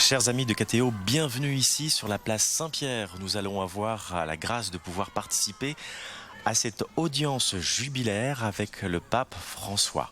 Chers amis de KTO, bienvenue ici sur la place Saint-Pierre. Nous allons avoir la grâce de pouvoir participer à cette audience jubilaire avec le pape François.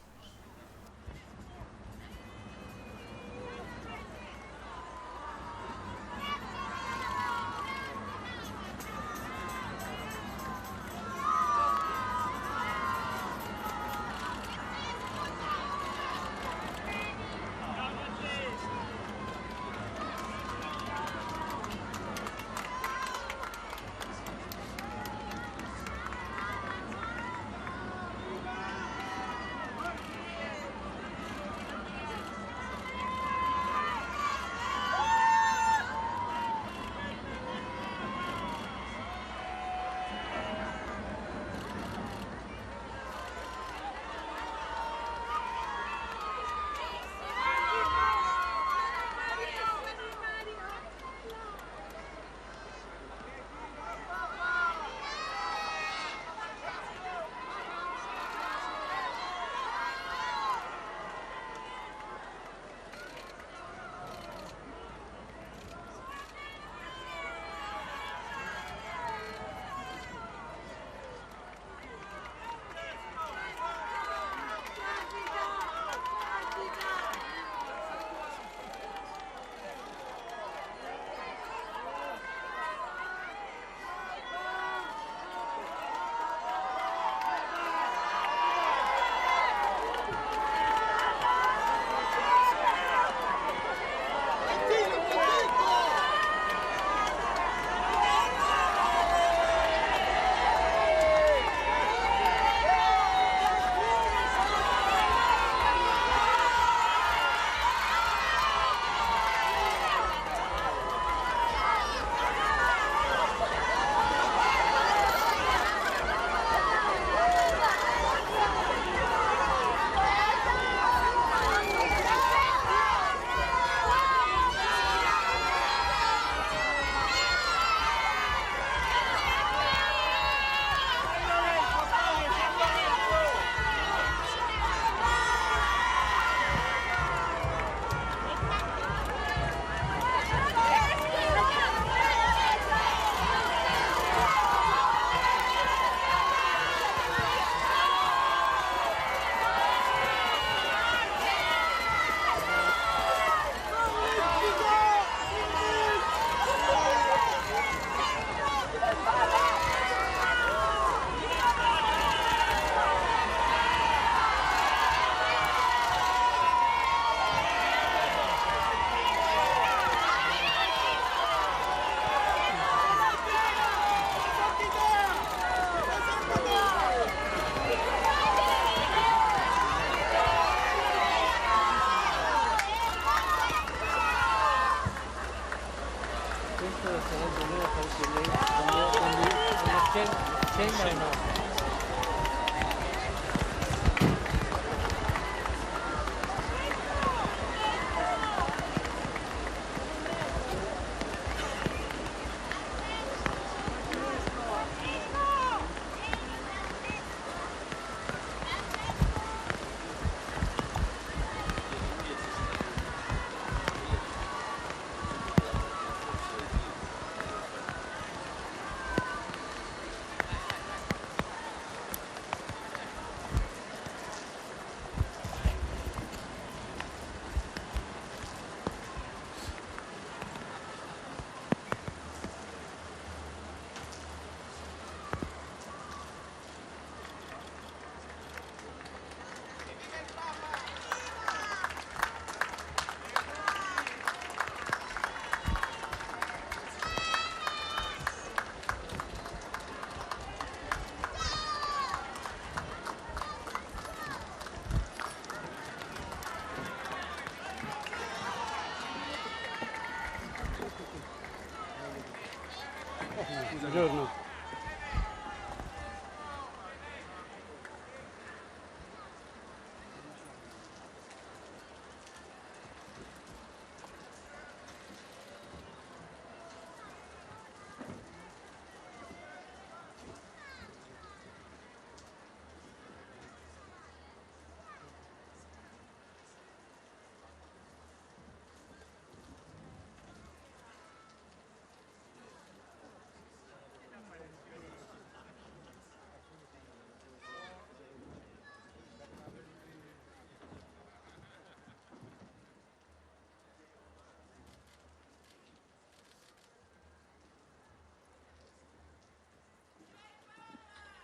Buongiorno.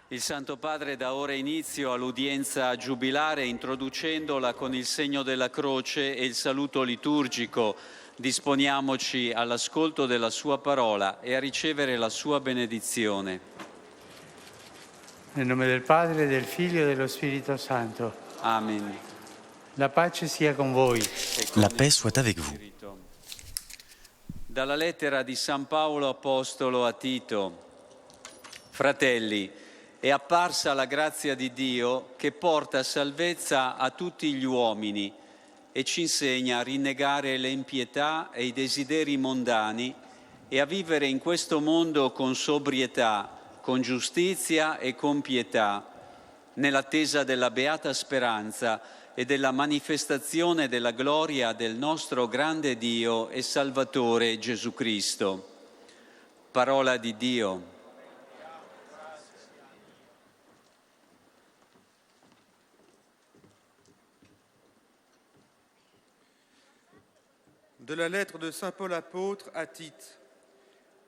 Il Santo Padre dà ora inizio all'udienza giubilare introducendola con il segno della croce e il saluto liturgico. Disponiamoci all'ascolto della sua parola e a ricevere la sua benedizione. Nel nome del Padre, del Figlio e dello Spirito Santo. Amen. La pace sia con voi. La paix soit avec vous. Dalla lettera di San Paolo Apostolo a Tito. Fratelli, è apparsa la grazia di Dio che porta salvezza a tutti gli uomini e ci insegna a rinnegare le impietà e i desideri mondani e a vivere in questo mondo con sobrietà, con giustizia e con pietà, nell'attesa della beata speranza e della manifestazione della gloria del nostro grande Dio e Salvatore Gesù Cristo. Parola di Dio. De la lettre de Saint Paul apôtre à Tite.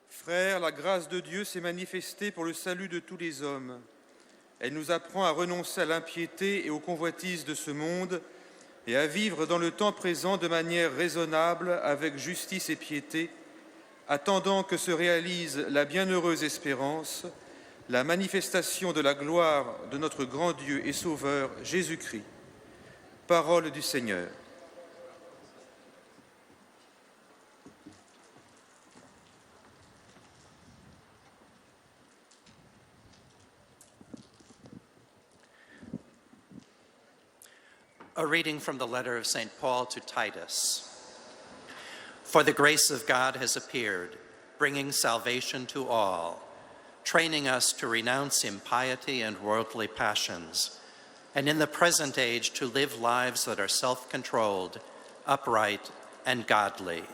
Frères, la grâce de Dieu s'est manifestée pour le salut de tous les hommes. Elle nous apprend à renoncer à l'impiété et aux convoitises de ce monde et à vivre dans le temps présent de manière raisonnable, avec justice et piété, attendant que se réalise la bienheureuse espérance, la manifestation de la gloire de notre grand Dieu et Sauveur, Jésus-Christ. Parole du Seigneur. A reading from the letter of St. Paul to Titus. For the grace of God has appeared, bringing salvation to all, training us to renounce impiety and worldly passions, and in the present age to live lives that are self-controlled, upright, and godly,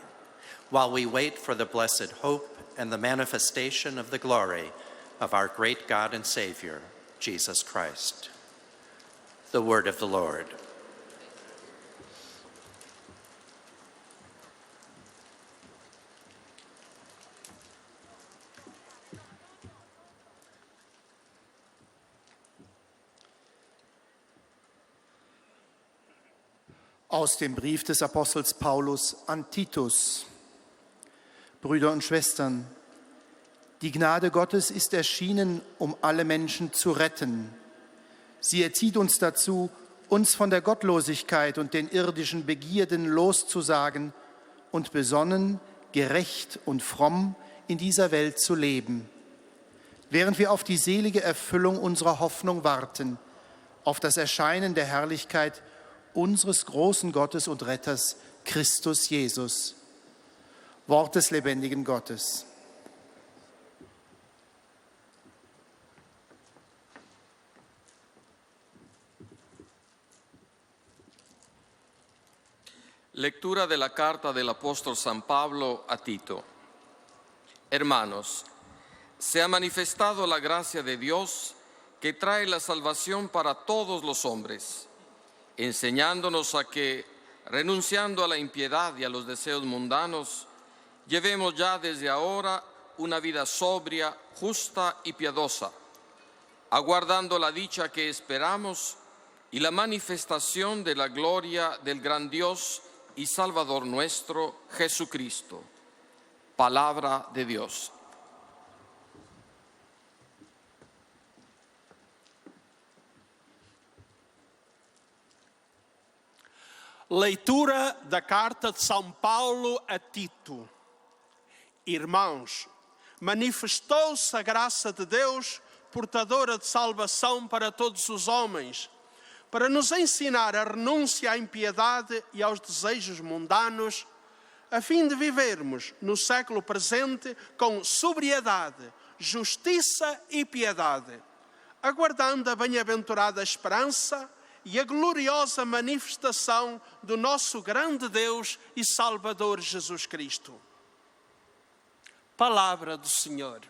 while we wait for the blessed hope and the manifestation of the glory of our great God and Savior, Jesus Christ. The word of the Lord. Aus dem Brief des Apostels Paulus an Titus. Brüder und Schwestern, die Gnade Gottes ist erschienen, um alle Menschen zu retten. Sie erzieht uns dazu, uns von der Gottlosigkeit und den irdischen Begierden loszusagen und besonnen, gerecht und fromm in dieser Welt zu leben, während wir auf die selige Erfüllung unserer Hoffnung warten, auf das Erscheinen der Herrlichkeit unseres großen Gottes und Retters, Christus Jesus. Wort des lebendigen Gottes. Lectura de la carta del apóstol San Pablo a Tito. Hermanos, se ha manifestado la gracia de Dios que trae la salvación para todos los hombres, enseñándonos a que, renunciando a la impiedad y a los deseos mundanos, llevemos ya desde ahora una vida sobria, justa y piadosa, aguardando la dicha que esperamos y la manifestación de la gloria del gran Dios y Salvador nuestro, Jesucristo. Palabra de Dios. Leitura da carta de São Paulo a Tito. Irmãos, manifestou-se a graça de Deus, portadora de salvação para todos os homens, para nos ensinar a renúncia à impiedade e aos desejos mundanos, a fim de vivermos no século presente com sobriedade, justiça e piedade, aguardando a bem-aventurada esperança e a gloriosa manifestação do nosso grande Deus e Salvador Jesus Cristo. Palavra do Senhor.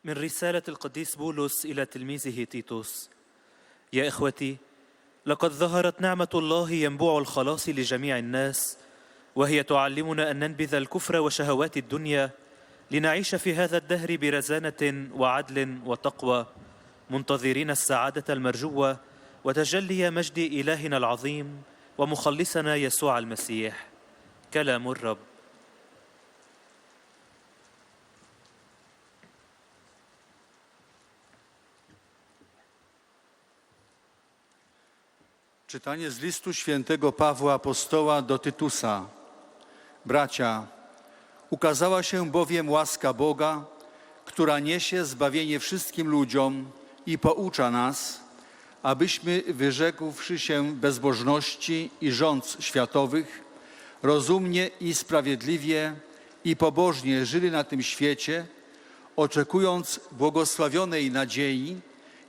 من رسالة القديس بولس إلى تلميذه تيتوس. يا إخوتي، لقد ظهرت نعمة الله ينبوع الخلاص لجميع الناس وهي تعلمنا أن ننبذ الكفر وشهوات الدنيا لنعيش في هذا الدهر برزانة وعدل وتقوى منتظرين السعادة المرجوة وتجلي مجد إلهنا العظيم ومخلصنا يسوع المسيح. كلام الرب. Czytanie z listu świętego Pawła Apostoła do Tytusa. Bracia, ukazała się bowiem łaska Boga, która niesie zbawienie wszystkim ludziom i poucza nas, abyśmy, wyrzekłszy się bezbożności i rządz światowych, rozumnie i sprawiedliwie i pobożnie żyli na tym świecie, oczekując błogosławionej nadziei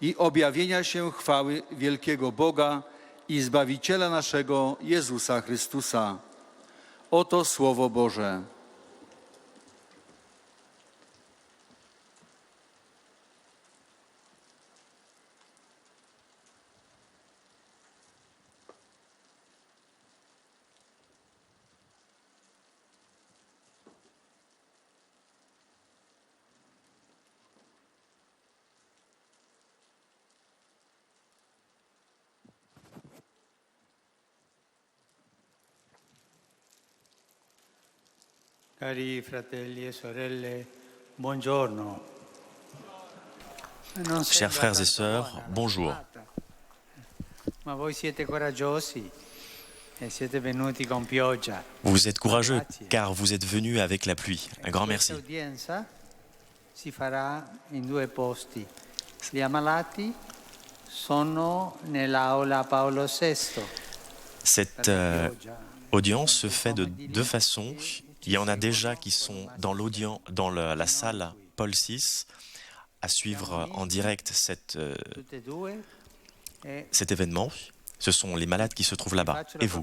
i objawienia się chwały wielkiego Boga i Zbawiciela naszego Jezusa Chrystusa. Oto Słowo Boże. Cari fratelli e sorelle, buongiorno. Chers frères et sœurs, bonjour. Ma voi siete coraggiosi e siete venuti con pioggia. Vous êtes courageux car vous êtes venus avec la pluie. Un grand merci. L'udienza si farà in due posti. Gli ammalati sono nell'aula Paolo VI. Cette audience se fait de deux façons. Il y en a déjà qui sont dans la salle Paul VI à suivre en direct cet événement. Ce sont les malades qui se trouvent là-bas. Et vous?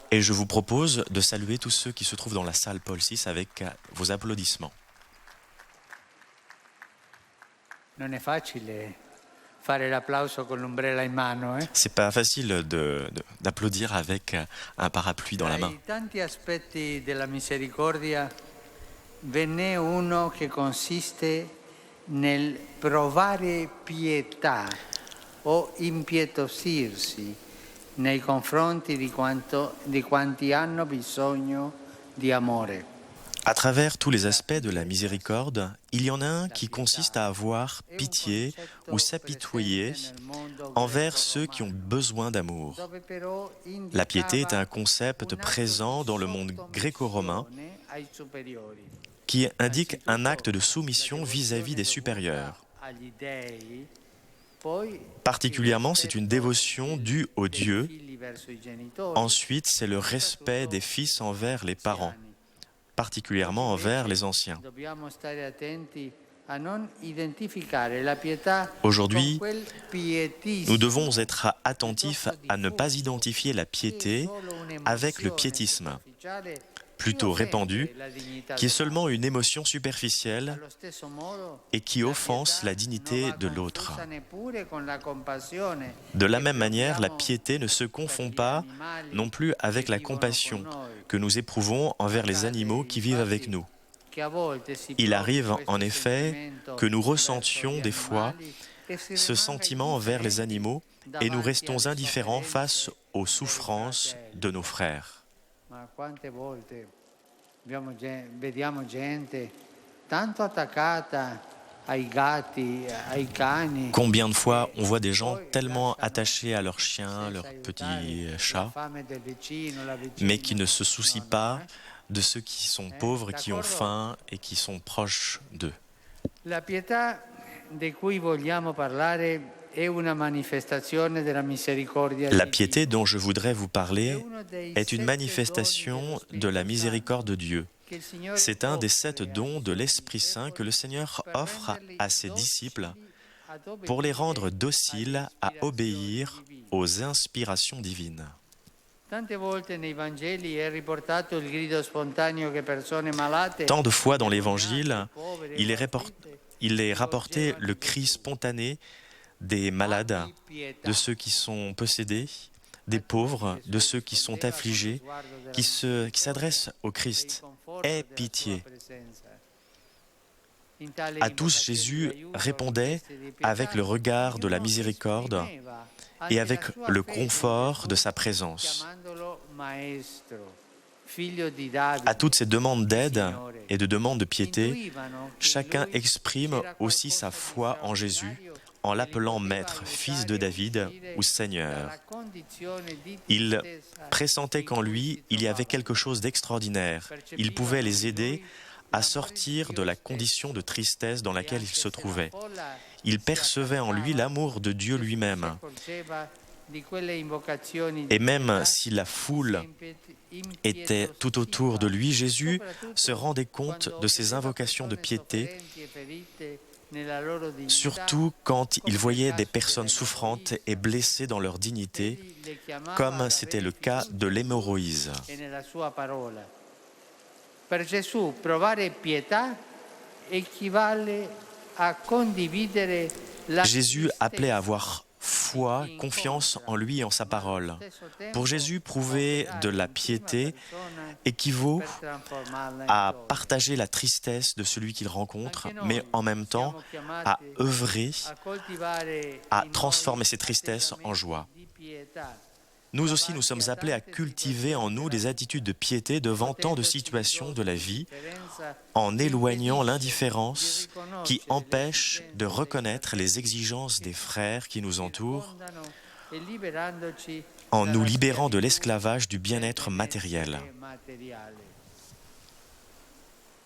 Et je vous propose de saluer tous ceux qui se trouvent dans la salle Paul VI avec vos applaudissements. Non è facile fare l'applauso con l'ombrella in mano, C'est pas facile d'applaudir avec un parapluie dans la main. Tra i tanti aspetti della misericordia ve n'è uno che consiste nel provare pietà o impietosirsi nei confronti di quanti hanno bisogno di amore. À travers tous les aspects de la miséricorde, il y en a un qui consiste à avoir pitié ou s'apitoyer envers ceux qui ont besoin d'amour. La piété est un concept présent dans le monde gréco-romain qui indique un acte de soumission vis-à-vis des supérieurs. Particulièrement, c'est une dévotion due aux dieux. Ensuite, c'est le respect des fils envers les parents, particulièrement envers les anciens. Aujourd'hui, nous devons être attentifs à ne pas identifier la piété avec le piétisme, plutôt répandu, qui est seulement une émotion superficielle et qui offense la dignité de l'autre. De la même manière, la piété ne se confond pas non plus avec la compassion que nous éprouvons envers les animaux qui vivent avec nous. Il arrive en effet que nous ressentions des fois ce sentiment envers les animaux et nous restons indifférents face aux souffrances de nos frères. Combien de fois on voit des gens tellement attachés à leurs chiens, leurs petits chats, mais qui ne se soucient pas de ceux qui sont pauvres, qui ont faim et qui sont proches d'eux. La pietà di cui vogliamo parlare è una manifestazione della misericordia. La piété dont je voudrais vous parler est une manifestation de la miséricorde de Dieu. C'est un des 7 dons de l'Esprit Saint que le Seigneur offre à ses disciples pour les rendre dociles à obéir aux inspirations divines. Tant de fois dans l'Évangile, il est rapporté le cri spontané des malades, de ceux qui sont possédés, des pauvres, de ceux qui sont affligés, qui s'adressent au Christ. Aie pitié. À tous, Jésus répondait avec le regard de la miséricorde et avec le confort de sa présence. À toutes ces demandes d'aide et de demandes de piété, chacun exprime aussi sa foi en Jésus en l'appelant Maître, Fils de David ou Seigneur. Il pressentait qu'en lui, il y avait quelque chose d'extraordinaire. Il pouvait les aider à sortir de la condition de tristesse dans laquelle il se trouvait. Il percevait en lui l'amour de Dieu lui-même. Et même si la foule était tout autour de lui, Jésus se rendait compte de ses invocations de piété, surtout quand il voyait des personnes souffrantes et blessées dans leur dignité, comme c'était le cas de l'hémorroïse. Per Gesù, provare pietà equivale a condividere la... Jésus appelait à avoir foi, confiance en lui et en sa parole. Pour Jésus, prouver de la piété équivaut à partager la tristesse de celui qu'il rencontre, mais en même temps à œuvrer, à transformer ses tristesses en joie. Nous aussi, nous sommes appelés à cultiver en nous des attitudes de piété devant tant de situations de la vie, en éloignant l'indifférence qui empêche de reconnaître les exigences des frères qui nous entourent, en nous libérant de l'esclavage du bien-être matériel.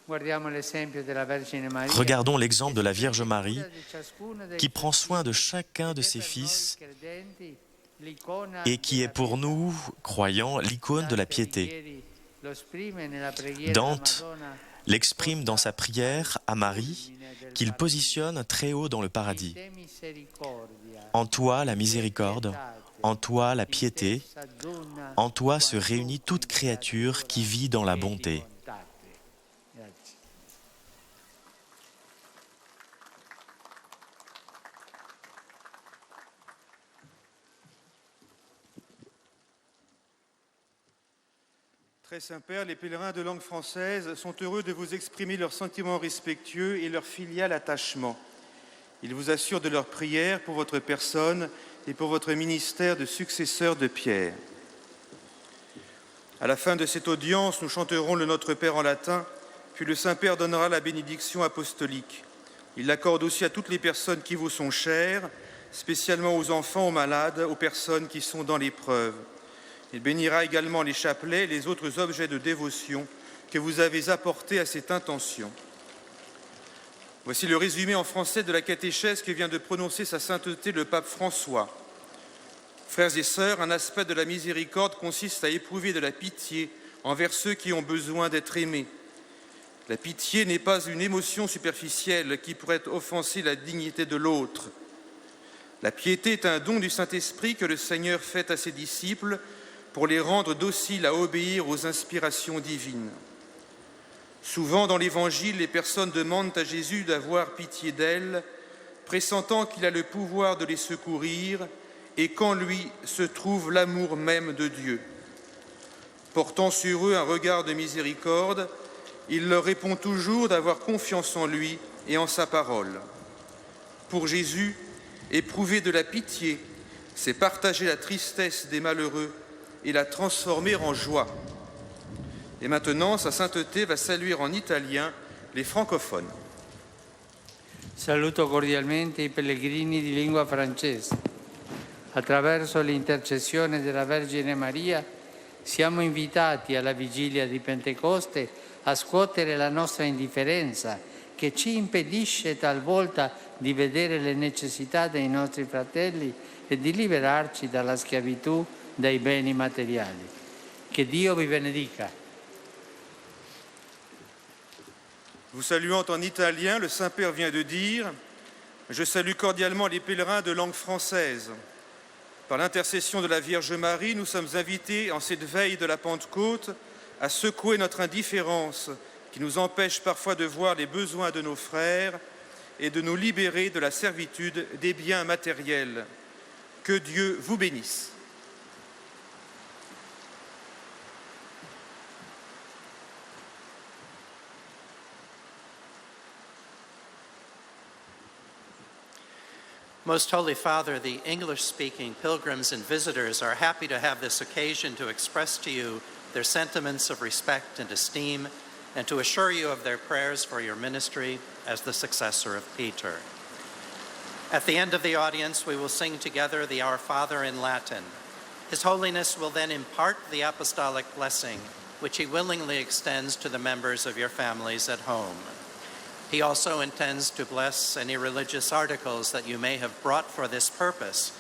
Regardons l'exemple de la Vierge Marie qui prend soin de chacun de ses fils et qui est pour nous, croyants, l'icône de la piété. Dante l'exprime dans sa prière à Marie, qu'il positionne très haut dans le paradis. En toi, la miséricorde, en toi, la piété, en toi se réunit toute créature qui vit dans la bonté. Très Saint-Père, les pèlerins de langue française sont heureux de vous exprimer leurs sentiments respectueux et leur filial attachement. Ils vous assurent de leur prière pour votre personne et pour votre ministère de successeur de Pierre. À la fin de cette audience, nous chanterons le Notre Père en latin, puis le Saint-Père donnera la bénédiction apostolique. Il l'accorde aussi à toutes les personnes qui vous sont chères, spécialement aux enfants, aux malades, aux personnes qui sont dans l'épreuve. Il bénira également les chapelets et les autres objets de dévotion que vous avez apportés à cette intention. Voici le résumé en français de la catéchèse que vient de prononcer sa sainteté le pape François. Frères et sœurs, un aspect de la miséricorde consiste à éprouver de la pitié envers ceux qui ont besoin d'être aimés. La pitié n'est pas une émotion superficielle qui pourrait offenser la dignité de l'autre. La piété est un don du Saint-Esprit que le Seigneur fait à ses disciples pour les rendre dociles à obéir aux inspirations divines. Souvent dans l'Évangile, les personnes demandent à Jésus d'avoir pitié d'elles, pressentant qu'il a le pouvoir de les secourir et qu'en lui se trouve l'amour même de Dieu. Portant sur eux un regard de miséricorde, il leur répond toujours d'avoir confiance en lui et en sa parole. Pour Jésus, éprouver de la pitié, c'est partager la tristesse des malheureux et la transformer en joie. Et maintenant, sa sainteté va saluer en italien les francophones. Saluto cordialmente i pellegrini di lingua francese. Attraverso l'intercessione della Vergine Maria siamo invitati alla vigilia di Pentecoste a scuotere la nostra indifferenza che ci impedisce talvolta di vedere le necessità dei nostri fratelli e di liberarci dalla schiavitù dei beni materiali. Che Dio vi benedica. Vous saluant en italien, le Saint-Père vient de dire « Je salue cordialement les pèlerins de langue française. Par l'intercession de la Vierge Marie, nous sommes invités en cette veille de la Pentecôte à secouer notre indifférence qui nous empêche parfois de voir les besoins de nos frères et de nous libérer de la servitude des biens matériels. Que Dieu vous bénisse. Most Holy Father, the English-speaking pilgrims and visitors are happy to have this occasion to express to you their sentiments of respect and esteem and to assure you of their prayers for your ministry as the successor of Peter. At the end of the audience, we will sing together the Our Father in Latin. His Holiness will then impart the apostolic blessing, which he willingly extends to the members of your families at home. He also intends to bless any religious articles that you may have brought for this purpose,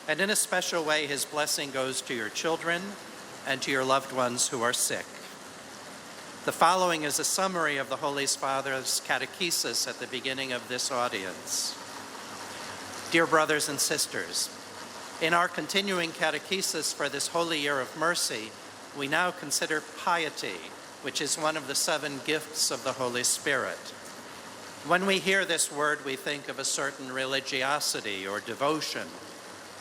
and in a special way, his blessing goes to your children and to your loved ones who are sick. The following is a summary of the Holy Father's catechesis at the beginning of this audience. Dear brothers and sisters, in our continuing catechesis for this Holy Year of Mercy, we now consider piety, which is one of the 7 gifts of the Holy Spirit. When we hear this word, we think of a certain religiosity or devotion,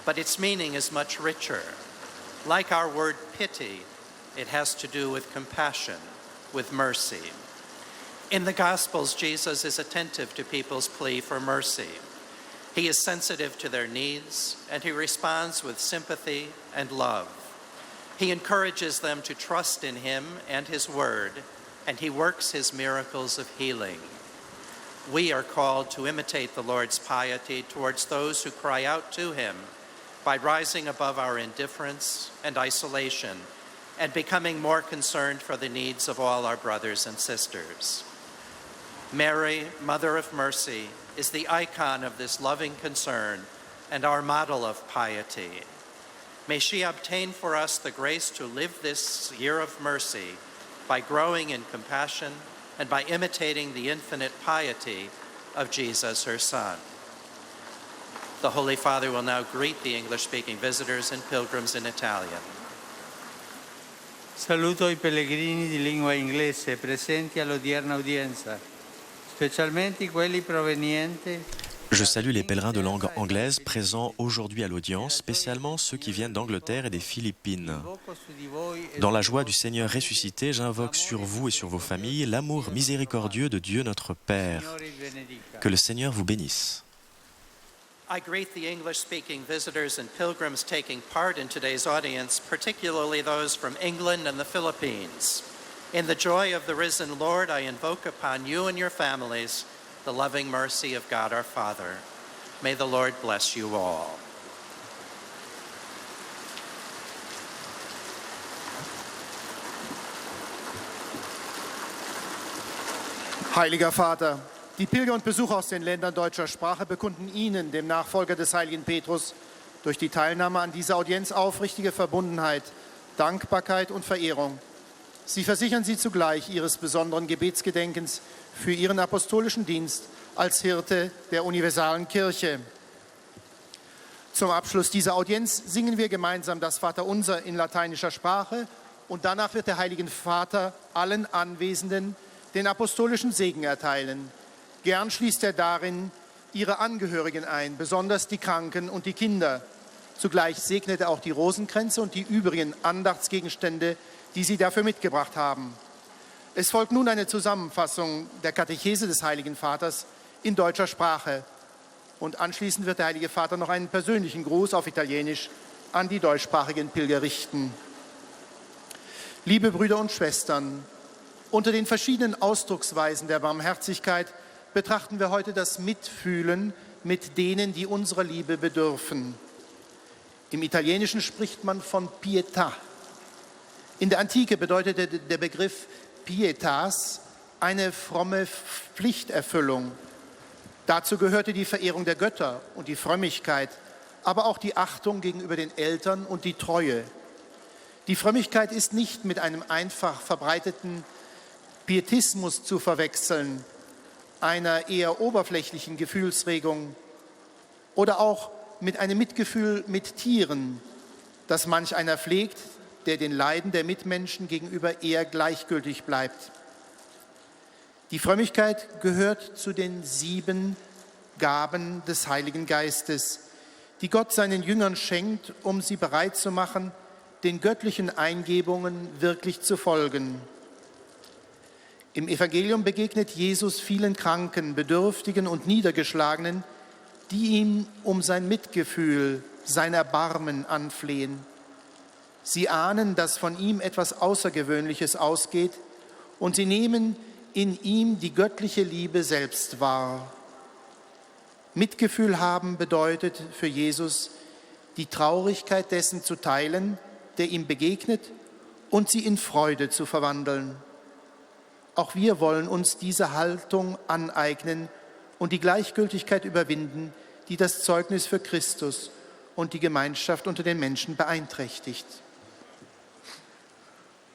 but its meaning is much richer. Like our word pity, it has to do with compassion, with mercy. In the Gospels, Jesus is attentive to people's plea for mercy. He is sensitive to their needs, and he responds with sympathy and love. He encourages them to trust in him and his word, and he works his miracles of healing. We are called to imitate the Lord's piety towards those who cry out to him by rising above our indifference and isolation and becoming more concerned for the needs of all our brothers and sisters. Mary, Mother of Mercy, is the icon of this loving concern and our model of piety. May she obtain for us the grace to live this year of mercy by growing in compassion and by imitating the infinite piety of Jesus, her Son. The Holy Father will now greet the English-speaking visitors and pilgrims in Italian. Saluto i pellegrini di lingua inglese presenti all'odierna udienza, specialmente quelli provenienti. Je salue les pèlerins de langue anglaise présents aujourd'hui à l'audience, spécialement ceux qui viennent d'Angleterre et des Philippines. Dans la joie du Seigneur ressuscité, j'invoque sur vous et sur vos familles l'amour miséricordieux de Dieu notre Père. Que le Seigneur vous bénisse. I greet the English-speaking visitors and pilgrims taking part in today's audience, particularly those from England and the Philippines. In the joy of the risen Lord, I invoke upon you and your families the loving mercy of God our Father. May the Lord bless you all. Heiliger Vater, die Pilger und Besucher aus den Ländern deutscher Sprache bekunden Ihnen, dem Nachfolger des heiligen Petrus, durch die Teilnahme an dieser Audienz aufrichtige Verbundenheit, Dankbarkeit und Verehrung. Sie versichern Sie zugleich Ihres besonderen Gebetsgedenkens für Ihren apostolischen Dienst als Hirte der universalen Kirche. Zum Abschluss dieser Audienz singen wir gemeinsam das Vaterunser in lateinischer Sprache und danach wird der Heilige Vater allen Anwesenden den apostolischen Segen erteilen. Gern schließt er darin ihre Angehörigen ein, besonders die Kranken und die Kinder. Zugleich segnet er auch die Rosenkränze und die übrigen Andachtsgegenstände, die Sie dafür mitgebracht haben. Es folgt nun eine Zusammenfassung der Katechese des Heiligen Vaters in deutscher Sprache. Und anschließend wird der Heilige Vater noch einen persönlichen Gruß auf Italienisch an die deutschsprachigen Pilger richten. Liebe Brüder und Schwestern, unter den verschiedenen Ausdrucksweisen der Barmherzigkeit betrachten wir heute das Mitfühlen mit denen, die unserer Liebe bedürfen. Im Italienischen spricht man von Pietà. In der Antike bedeutete der Begriff Pietas eine fromme Pflichterfüllung. Dazu gehörte die Verehrung der Götter und die Frömmigkeit, aber auch die Achtung gegenüber den Eltern und die Treue. Die Frömmigkeit ist nicht mit einem einfach verbreiteten Pietismus zu verwechseln, einer eher oberflächlichen Gefühlsregung oder auch mit einem Mitgefühl mit Tieren, das manch einer pflegt, der den Leiden der Mitmenschen gegenüber eher gleichgültig bleibt. Die Frömmigkeit gehört zu den 7 Gaben des Heiligen Geistes, die Gott seinen Jüngern schenkt, um sie bereit zu machen, den göttlichen Eingebungen wirklich zu folgen. Im Evangelium begegnet Jesus vielen Kranken, Bedürftigen und Niedergeschlagenen, die ihn um sein Mitgefühl, sein Erbarmen anflehen. Sie ahnen, dass von ihm etwas Außergewöhnliches ausgeht, und sie nehmen in ihm die göttliche Liebe selbst wahr. Mitgefühl haben bedeutet für Jesus, die Traurigkeit dessen zu teilen, der ihm begegnet, und sie in Freude zu verwandeln. Auch wir wollen uns diese Haltung aneignen und die Gleichgültigkeit überwinden, die das Zeugnis für Christus und die Gemeinschaft unter den Menschen beeinträchtigt.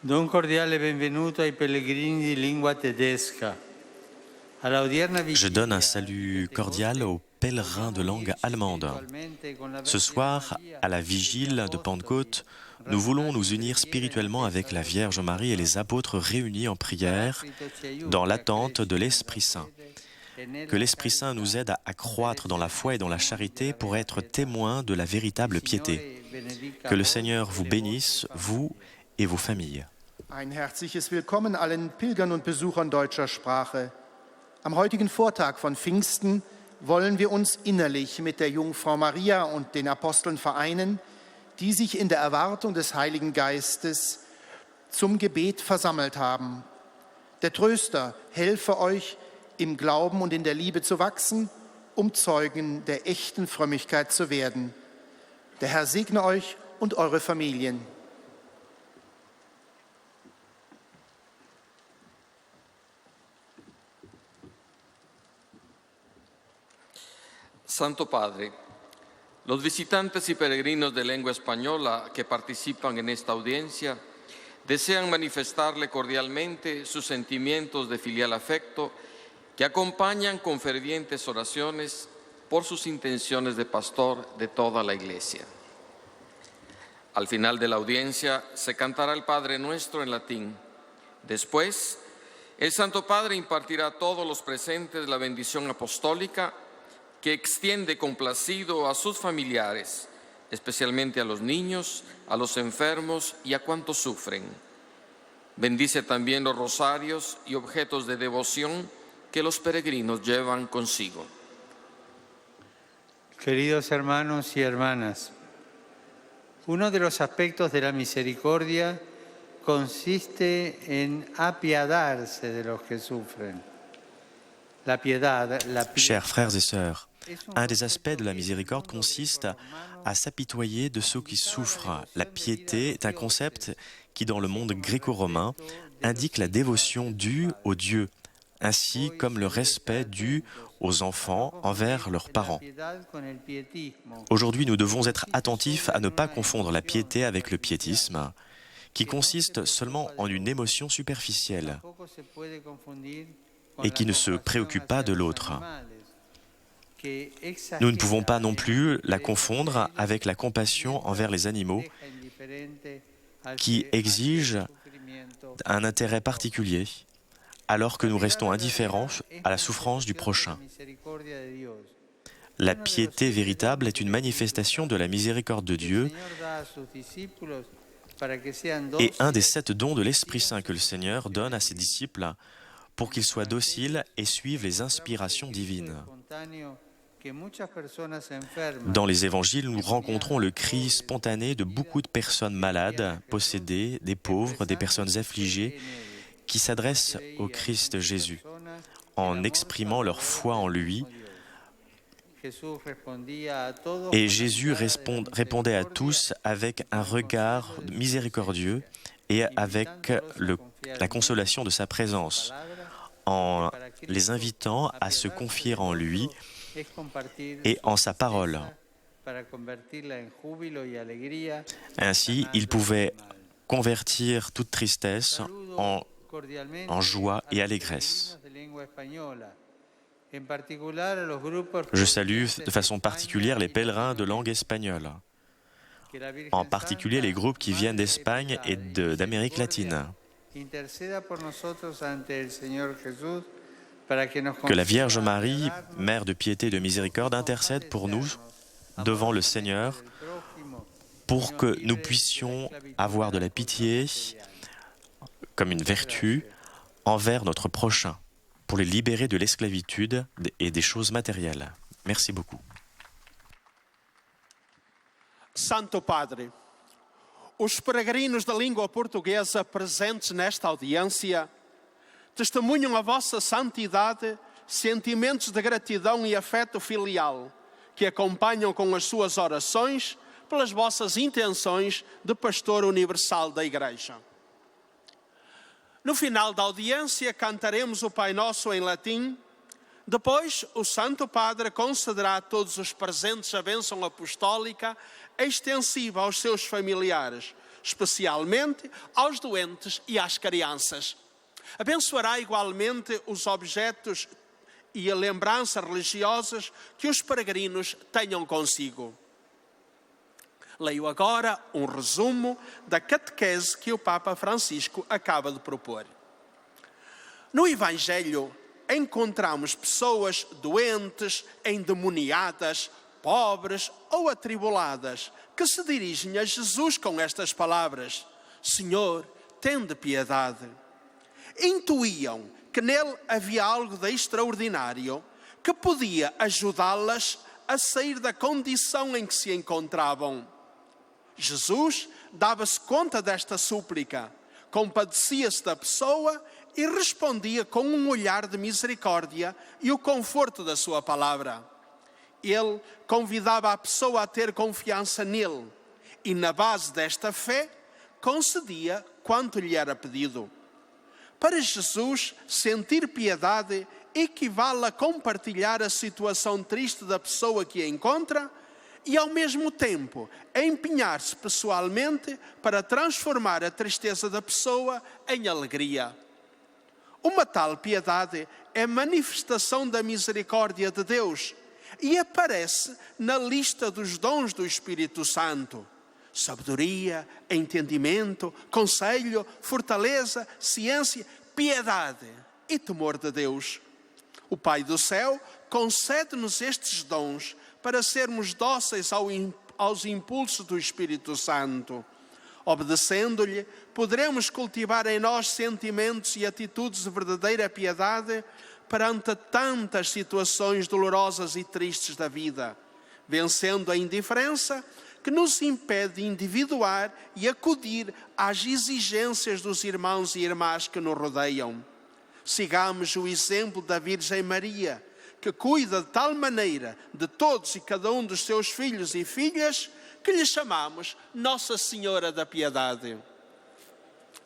Do un cordiale benvenuto ai pellegrini di lingua tedesca. Je donne un salut cordial aux pèlerins de langue allemande. Ce soir, à la vigile de Pentecôte, nous voulons nous unir spirituellement avec la Vierge Marie et les apôtres réunis en prière dans l'attente de l'Esprit Saint. Que l'Esprit Saint nous aide à croître dans la foi et dans la charité pour être témoins de la véritable piété. Que le Seigneur vous bénisse, vous et vos familles. Ein herzliches Willkommen allen Pilgern und Besuchern deutscher Sprache. Am heutigen Vortag von Pfingsten wollen wir uns innerlich mit der Jungfrau Maria und den Aposteln vereinen, die sich in der Erwartung des Heiligen Geistes zum Gebet versammelt haben. Der Tröster helfe euch, im Glauben und in der Liebe zu wachsen, um Zeugen der echten Frömmigkeit zu werden. Der Herr segne euch und eure Familien. Santo Padre, los visitantes y peregrinos de lengua española que participan en esta audiencia desean manifestarle cordialmente sus sentimientos de filial afecto que acompañan con fervientes oraciones por sus intenciones de pastor de toda la Iglesia. Al final de la audiencia se cantará el Padre Nuestro en latín. Después, el Santo Padre impartirá a todos los presentes la bendición apostólica que extiende complacido a sus familiares, especialmente a los niños, a los enfermos y a cuantos sufren. Bendice también los rosarios y objetos de devoción que los peregrinos llevan consigo. Queridos hermanos y hermanas, uno de los aspectos de la misericordia consiste en apiadarse de los que sufren. Chers frères et sœurs, un des aspects de la miséricorde consiste à s'apitoyer de ceux qui souffrent. La piété est un concept qui, dans le monde gréco-romain, indique la dévotion due aux dieux, ainsi comme le respect dû aux enfants envers leurs parents. Aujourd'hui, nous devons être attentifs à ne pas confondre la piété avec le piétisme, qui consiste seulement en une émotion superficielle et qui ne se préoccupe pas de l'autre. Nous ne pouvons pas non plus la confondre avec la compassion envers les animaux qui exige un intérêt particulier, alors que nous restons indifférents à la souffrance du prochain. La piété véritable est une manifestation de la miséricorde de Dieu et un des 7 dons de l'Esprit Saint que le Seigneur donne à ses disciples pour qu'ils soient dociles et suivent les inspirations divines. Dans les évangiles, nous rencontrons le cri spontané de beaucoup de personnes malades, possédées, des pauvres, des personnes affligées, qui s'adressent au Christ Jésus en exprimant leur foi en lui. Et Jésus répondait à tous avec un regard miséricordieux et avec la consolation de sa présence, en les invitant à se confier en lui et en sa parole. Ainsi, il pouvait convertir toute tristesse en joie et allégresse. Je salue de façon particulière les pèlerins de langue espagnole, en particulier les groupes qui viennent d'Espagne et d'Amérique latine. Que la Vierge Marie, Mère de piété et de miséricorde, intercède pour nous devant le Seigneur pour que nous puissions avoir de la pitié comme une vertu envers notre prochain, pour les libérer de l'esclavitude et des choses matérielles. Merci beaucoup. Santo Padre, os peregrinos da língua portuguesa presentes nesta audiência testemunham a vossa santidade, sentimentos de gratidão e afeto filial que acompanham com as suas orações pelas vossas intenções de pastor universal da Igreja. No final da audiência cantaremos o Pai Nosso em latim. Depois, o Santo Padre concederá a todos os presentes a bênção apostólica extensiva aos seus familiares, especialmente aos doentes e às crianças. Abençoará igualmente os objetos e as lembranças religiosas que os peregrinos tenham consigo. Leio agora um resumo da catequese que o Papa Francisco acaba de propor. No Evangelho, encontramos pessoas doentes, endemoniadas, pobres ou atribuladas, que se dirigem a Jesus com estas palavras: Senhor, tende piedade. Intuíam que nele havia algo de extraordinário que podia ajudá-las a sair da condição em que se encontravam. Jesus dava-se conta desta súplica, compadecia-se da pessoa e respondia com um olhar de misericórdia e o conforto da sua palavra. Ele convidava a pessoa a ter confiança nele e, na base desta fé, concedia quanto lhe era pedido. Para Jesus, sentir piedade equivale a compartilhar a situação triste da pessoa que a encontra e, ao mesmo tempo, a empenhar-se pessoalmente para transformar a tristeza da pessoa em alegria. Uma tal piedade é manifestação da misericórdia de Deus e aparece na lista dos dons do Espírito Santo: sabedoria, entendimento, conselho, fortaleza, ciência, piedade e temor de Deus. O Pai do céu concede-nos estes dons para sermos dóceis aos impulsos do Espírito Santo. Obedecendo-lhe, poderemos cultivar em nós sentimentos e atitudes de verdadeira piedade perante tantas situações dolorosas e tristes da vida, vencendo a indiferença que nos impede de individuar e acudir às exigências dos irmãos e irmãs que nos rodeiam. Sigamos o exemplo da Virgem Maria, que cuida de tal maneira de todos e cada um dos seus filhos e filhas, que lhe chamamos Nossa Senhora da Piedade.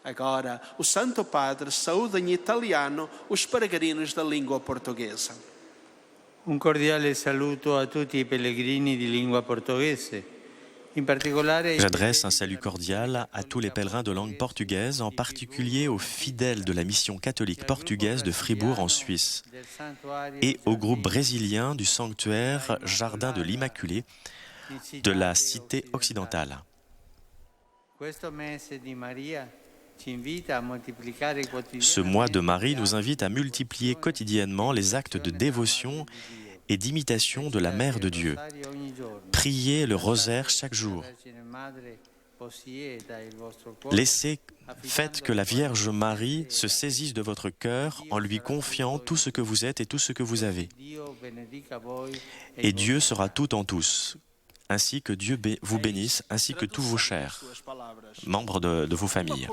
Agora, o Santo Padre saúda em italiano os peregrinos da língua portuguesa. Un cordiale saluto a tutti i pellegrini di lingua portoghese. J'adresse un salut cordial à tous les pèlerins de langue portugaise, en particulier aux fidèles de la mission catholique portugaise de Fribourg en Suisse et au groupe brésilien du sanctuaire Jardin de l'Immaculée de la Cité occidentale. Ce mois de Marie nous invite à multiplier quotidiennement les actes de dévotion et d'imitation de la Mère de Dieu. Priez le rosaire chaque jour. Faites que la Vierge Marie se saisisse de votre cœur en lui confiant tout ce que vous êtes et tout ce que vous avez. Et Dieu sera tout en tous, ainsi que Dieu vous bénisse, ainsi que tous vos chers, membres de vos familles.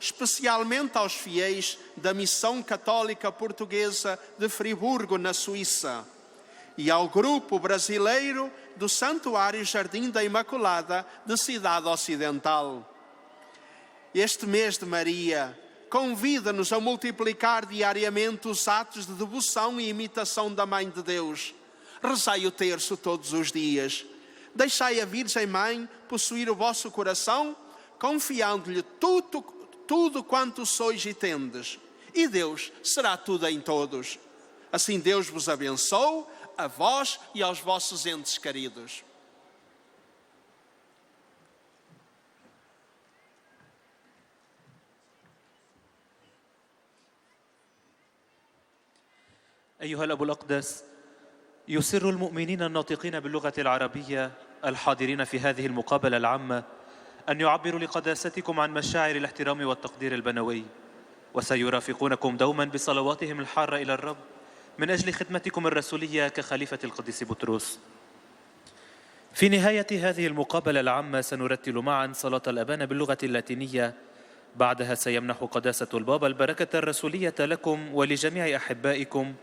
Especialmente aos fiéis da Missão Católica Portuguesa de Friburgo, na Suíça, e ao grupo brasileiro do Santuário Jardim da Imaculada de Cidade Ocidental. Este mês de Maria convida-nos a multiplicar diariamente os atos de devoção e imitação da Mãe de Deus. Rezai o terço todos os dias. Deixai a Virgem Mãe possuir o vosso coração, confiando-lhe tudo quanto sois e tendes, e Deus será tudo em todos. Assim Deus vos abençoe, a vós e aos vossos entes queridos. أيها الأب الأقدس، يسر المؤمنين الناطقين باللغة العربية الحاضرين في هذه المقابلة العامة أن يعبروا لقداستكم عن مشاعر الاحترام والتقدير البنوي، وسيرافقونكم دوما بصلواتهم الحارة إلى الرب من أجل خدمتكم الرسولية كخليفة القديس بطرس. في نهاية هذه المقابلة العامة سنرتل معا صلاة الأبانة باللغة اللاتينية. بعدها سيمنح قداسة البابا البركة الرسولية لكم ولجميع أحبائكم،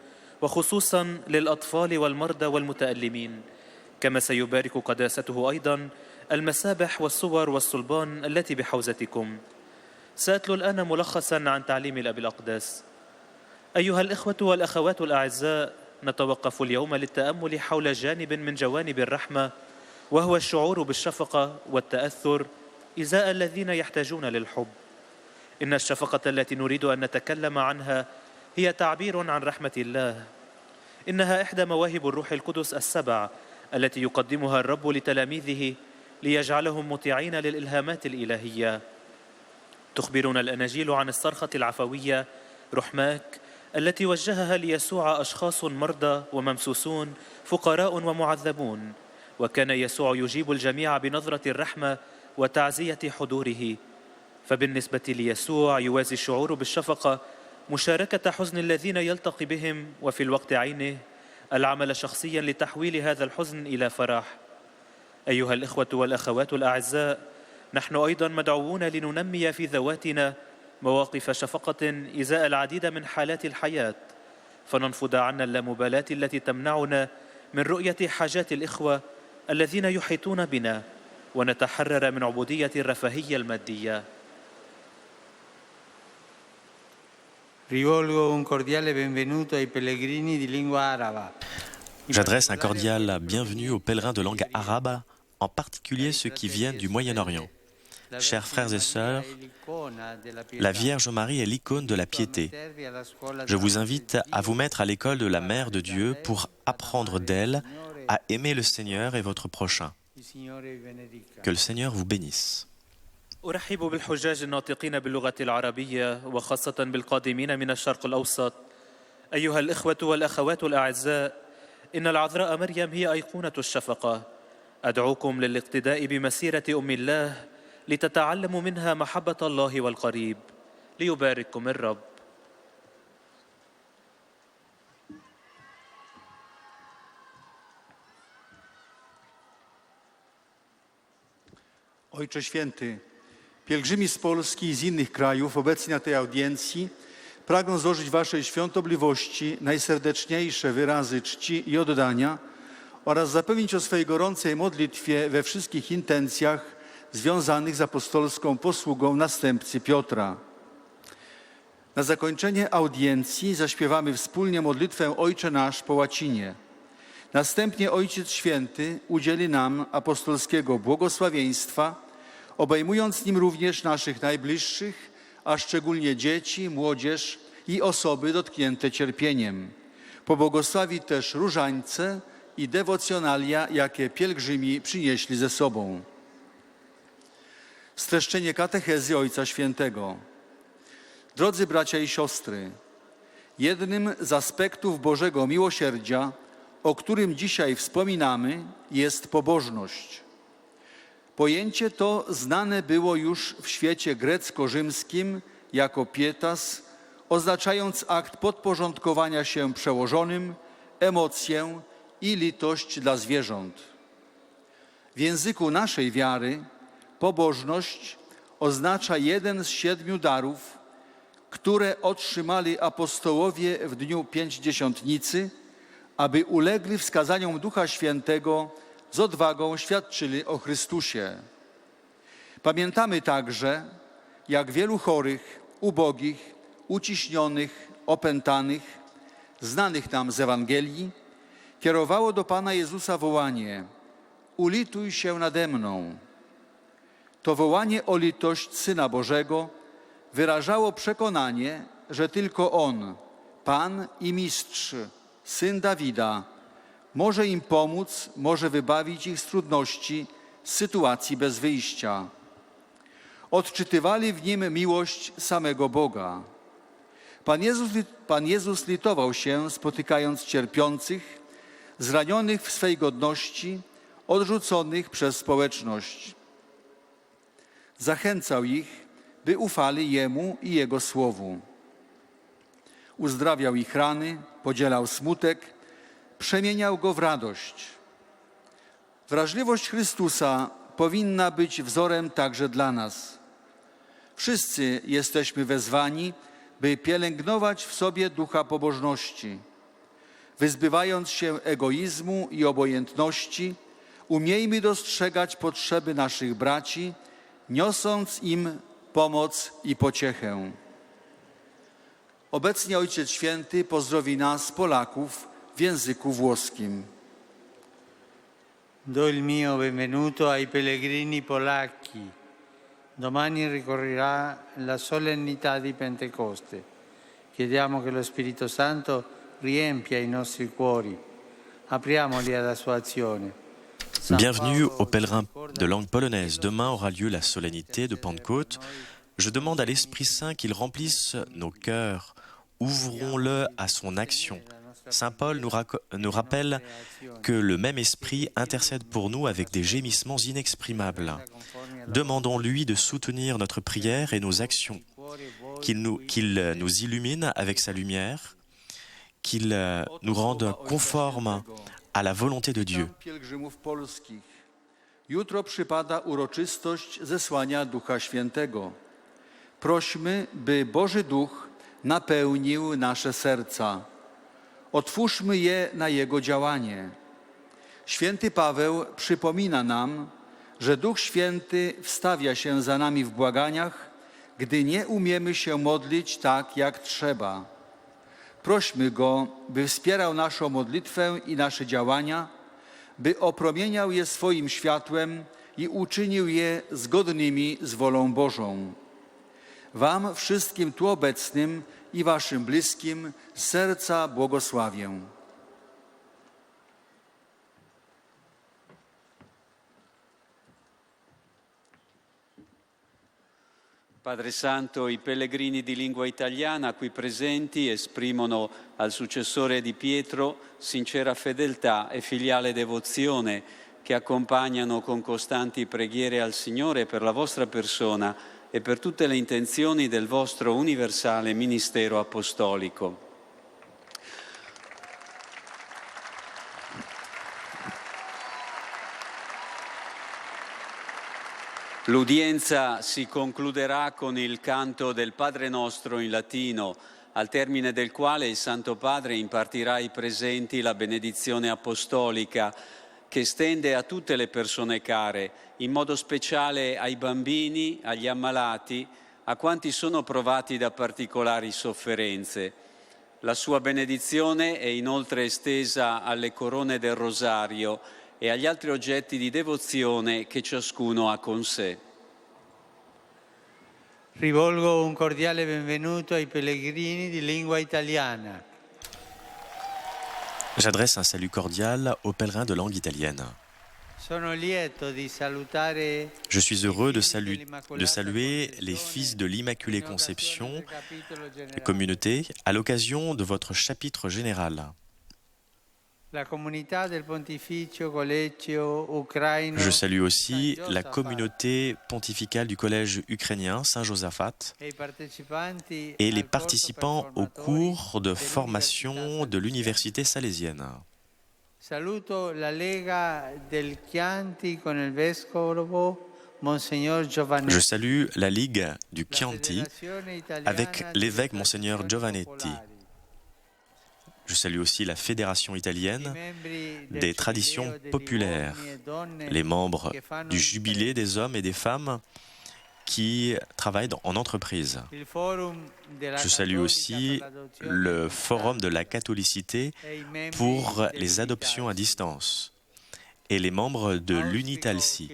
وخصوصا للأطفال والمرضى والمتألمين، كما سيبارك قداسته أيضا المسابح والصور والصلبان التي بحوزتكم. سأتلو الآن ملخصا عن تعليم الأب الأقدس. أيها الإخوة والأخوات الأعزاء، نتوقف اليوم للتأمل حول جانب من جوانب الرحمة، وهو الشعور بالشفقة والتأثر إزاء الذين يحتاجون للحب. إن الشفقة التي نريد أن نتكلم عنها هي تعبير عن رحمة الله. إنها إحدى مواهب الروح القدس السبع التي يقدمها الرب لتلاميذه ليجعلهم مطيعين للإلهامات الإلهية. تخبرنا الأناجيل عن الصرخة العفوية رحماك التي وجهها ليسوع أشخاص مرضى وممسوسون، فقراء ومعذبون، وكان يسوع يجيب الجميع بنظرة الرحمة وتعزية حضوره. فبالنسبة ليسوع يوازي الشعور بالشفقة مشاركة حزن الذين يلتقي بهم، وفي الوقت عينه العمل شخصيا لتحويل هذا الحزن إلى فرح. أيها الإخوة والأخوات الأعزاء، نحن أيضا مدعوون لننمي في ذواتنا مواقف شفقة إزاء العديد من حالات الحياة، فننفض عنا اللامبالاة التي تمنعنا من رؤية حاجات الإخوة الذين يحيطون بنا، ونتحرر من عبودية الرفاهية المادية. Rivolgo un cordiale benvenuto ai pellegrini di lingua araba. J'adresse un cordial bienvenue aux pèlerins de langue arabe, en particulier ceux qui viennent du Moyen-Orient. Chers frères et sœurs, la Vierge Marie est l'icône de la piété. Je vous invite à vous mettre à l'école de la Mère de Dieu pour apprendre d'elle à aimer le Seigneur et votre prochain. Que le Seigneur vous bénisse. أرحب بالحجاج الناطقين باللغة العربية، وخاصة بالقادمين من الشرق الأوسط. أيها الإخوة والأخوات الأعزاء، إن العذراء مريم هي أيقونة الشفقة. أدعوكم للاقتداء بمسيرة أم الله لتتعلموا منها محبة الله والقريب. ليبارككم الرب. Ojcze Święty, pielgrzymi z Polski i z innych krajów obecni na tej audiencji pragną złożyć Waszej świątobliwości najserdeczniejsze wyrazy czci i oddania oraz zapewnić o swej gorącej modlitwie we wszystkich intencjach związanych z apostolską posługą następcy Piotra. Na zakończenie audiencji zaśpiewamy wspólnie modlitwę Ojcze Nasz po łacinie. Następnie Ojciec Święty udzieli nam apostolskiego błogosławieństwa, obejmując nim również naszych najbliższych, a szczególnie dzieci, młodzież i osoby dotknięte cierpieniem. Pobłogosławi też różańce i dewocjonalia, jakie pielgrzymi przynieśli ze sobą. Streszczenie katechezy Ojca Świętego. Drodzy bracia i siostry, jednym z aspektów Bożego miłosierdzia, o którym dzisiaj wspominamy, jest pobożność. Pojęcie to znane było już w świecie grecko-rzymskim jako pietas, oznaczając akt podporządkowania się przełożonym, emocję i litość dla zwierząt. W języku naszej wiary pobożność oznacza jeden z 7 darów, które otrzymali apostołowie w dniu Pięćdziesiątnicy, aby ulegli wskazaniom Ducha Świętego, z odwagą świadczyli o Chrystusie. Pamiętamy także, jak wielu chorych, ubogich, uciśnionych, opętanych, znanych nam z Ewangelii, kierowało do Pana Jezusa wołanie: ulituj się nade mną. To wołanie o litość Syna Bożego wyrażało przekonanie, że tylko On, Pan i Mistrz, Syn Dawida, może im pomóc, może wybawić ich z trudności, z sytuacji bez wyjścia. Odczytywali w nim miłość samego Boga. Pan Jezus litował się, spotykając cierpiących, zranionych w swej godności, odrzuconych przez społeczność. Zachęcał ich, by ufali Jemu i Jego Słowu. Uzdrawiał ich rany, podzielał smutek, przemieniał go w radość. Wrażliwość Chrystusa powinna być wzorem także dla nas. Wszyscy jesteśmy wezwani, by pielęgnować w sobie ducha pobożności. Wyzbywając się egoizmu i obojętności, umiejmy dostrzegać potrzeby naszych braci, niosąc im pomoc i pociechę. Obecnie Ojciec Święty pozdrowi nas, Polaków, w języku włoskim. Do il mio benvenuto ai pellegrini polacchi. Domani ricorrerà la solennità di Pentecoste. Chiediamo che lo Spirito Santo riempia i nostri cuori. Apriamoli alla sua azione. Bienvenue aux pèlerins de langue polonaise. Demain aura lieu la solennité de Pentecôte. Je demande à l'Esprit Saint qu'il remplisse nos cœurs. Ouvrons-le à son action. Saint Paul nous rappelle que le même Esprit intercède pour nous avec des gémissements inexprimables. Demandons-lui de soutenir notre prière et nos actions, qu'il nous illumine avec sa lumière, qu'il nous rende conformes à la volonté de Dieu. Jutro przypada uroczystość zesłania Ducha Świętego. Prośmy, by Boży Duch napełnił nasze serca. Otwórzmy je na Jego działanie. Święty Paweł przypomina nam, że Duch Święty wstawia się za nami w błaganiach, gdy nie umiemy się modlić tak, jak trzeba. Prośmy Go, by wspierał naszą modlitwę i nasze działania, by opromieniał je swoim światłem i uczynił je zgodnymi z wolą Bożą. Wam wszystkim tu obecnym i waszym bliskim z serca błogosławię. Padre Santo, i pellegrini di lingua italiana qui presenti esprimono al successore di Pietro sincera fedeltà e filiale devozione che accompagnano con costanti preghiere al Signore per la vostra persona e per tutte le intenzioni del vostro universale ministero apostolico. L'udienza si concluderà con il canto del Padre Nostro in latino, al termine del quale il Santo Padre impartirà ai presenti la benedizione apostolica che estende a tutte le persone care, in modo speciale ai bambini, agli ammalati, a quanti sono provati da particolari sofferenze. La sua benedizione è inoltre estesa alle corone del rosario e agli altri oggetti di devozione che ciascuno ha con sé. Rivolgo un cordiale benvenuto ai pellegrini di lingua italiana. J'adresse un salut cordial aux pèlerins de langue italienne. Je suis heureux de saluer les fils de l'Immaculée Conception, communauté, à l'occasion de votre chapitre général. Je salue aussi la communauté pontificale du collège ukrainien Saint-Josaphat et les participants au cours de formation de l'université salésienne. Je salue la Ligue du Chianti avec l'évêque Monseigneur Giovannetti. Je salue aussi la Fédération italienne des traditions populaires, les membres du Jubilé des hommes et des femmes qui travaillent en entreprise. Je salue aussi le Forum de la catholicité pour les adoptions à distance et les membres de l'Unitalsi.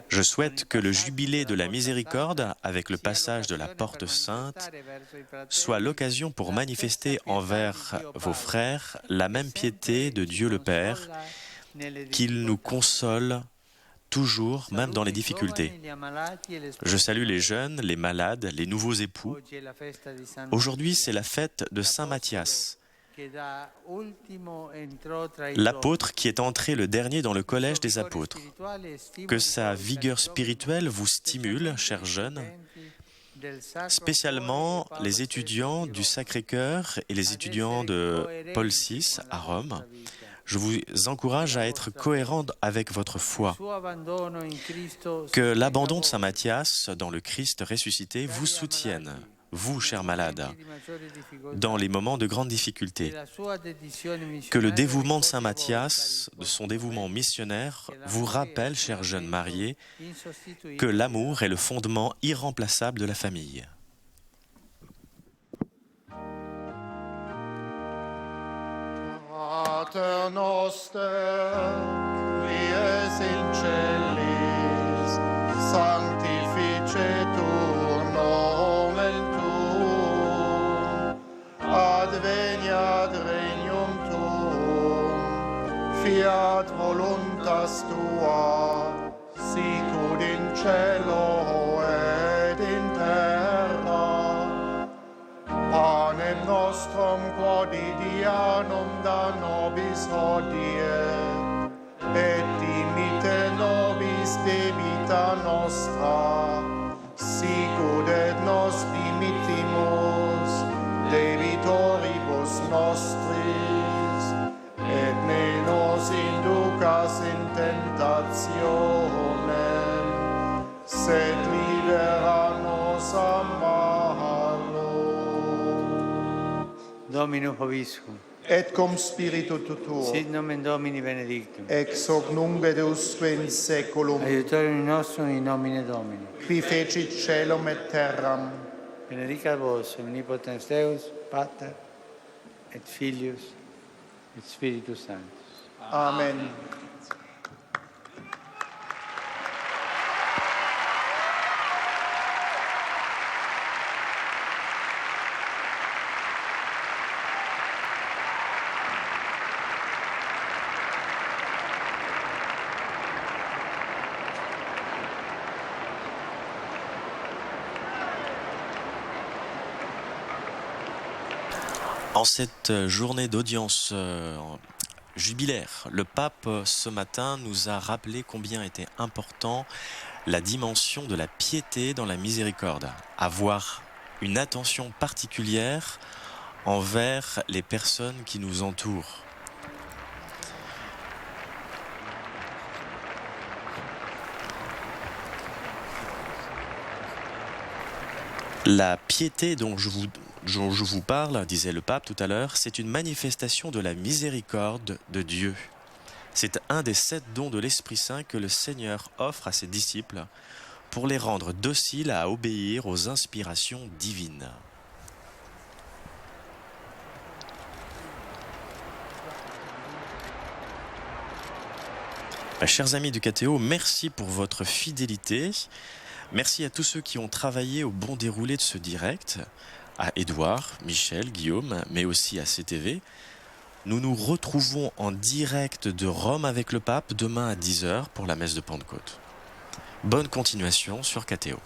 Je souhaite que le jubilé de la miséricorde, avec le passage de la porte sainte, soit l'occasion pour manifester envers vos frères la même piété de Dieu le Père, qu'il nous console toujours, même dans les difficultés. Je salue les jeunes, les malades, les nouveaux époux. Aujourd'hui, c'est la fête de Saint Matthias, l'apôtre qui est entré le dernier dans le collège des apôtres. Que sa vigueur spirituelle vous stimule, chers jeunes, spécialement les étudiants du Sacré-Cœur et les étudiants de Paul VI à Rome. Je vous encourage à être cohérents avec votre foi. Que l'abandon de Saint Matthias dans le Christ ressuscité vous soutienne, vous, chers malades, dans les moments de grande difficulté. Que le dévouement de Saint Matthias, de son dévouement missionnaire, vous rappelle, chers jeunes mariés, que l'amour est le fondement irremplaçable de la famille. Pater noster, qui es in celis, sanctificetur nomen tuum, adveniat regnum tuum, fiat voluntas tua, sicut in cielo et in terra. Panem nostrum quotidianum da nobis hodie, et dimitte nobis debita nostra, sicut et nos dimittimus debitoribus nostris, et ne nos inducas in tentationem, sed libera nos a malo. Dominus vobiscum. Et cum spiritu tuo, Sit nomen Domini benedictum. ex hoc nunc et usque in saeculum, Aiutorium nostrum in nomine Domini. qui fecit caelum et terram, Benedicat vos omnipotens Deus, Pater et Filius et Spiritus Sanctus. Amen. En cette journée d'audience jubilaire, le pape ce matin nous a rappelé combien était important la dimension de la piété dans la miséricorde, avoir une attention particulière envers les personnes qui nous entourent. La piété dont je vous parle, disait le pape tout à l'heure, c'est une manifestation de la miséricorde de Dieu. C'est un des 7 dons de l'Esprit Saint que le Seigneur offre à ses disciples pour les rendre dociles à obéir aux inspirations divines. Chers amis du KTO, merci pour votre fidélité. Merci à tous ceux qui ont travaillé au bon déroulé de ce direct, à Édouard, Michel, Guillaume, mais aussi à CTV. Nous nous retrouvons en direct de Rome avec le pape demain à 10h pour la messe de Pentecôte. Bonne continuation sur KTO.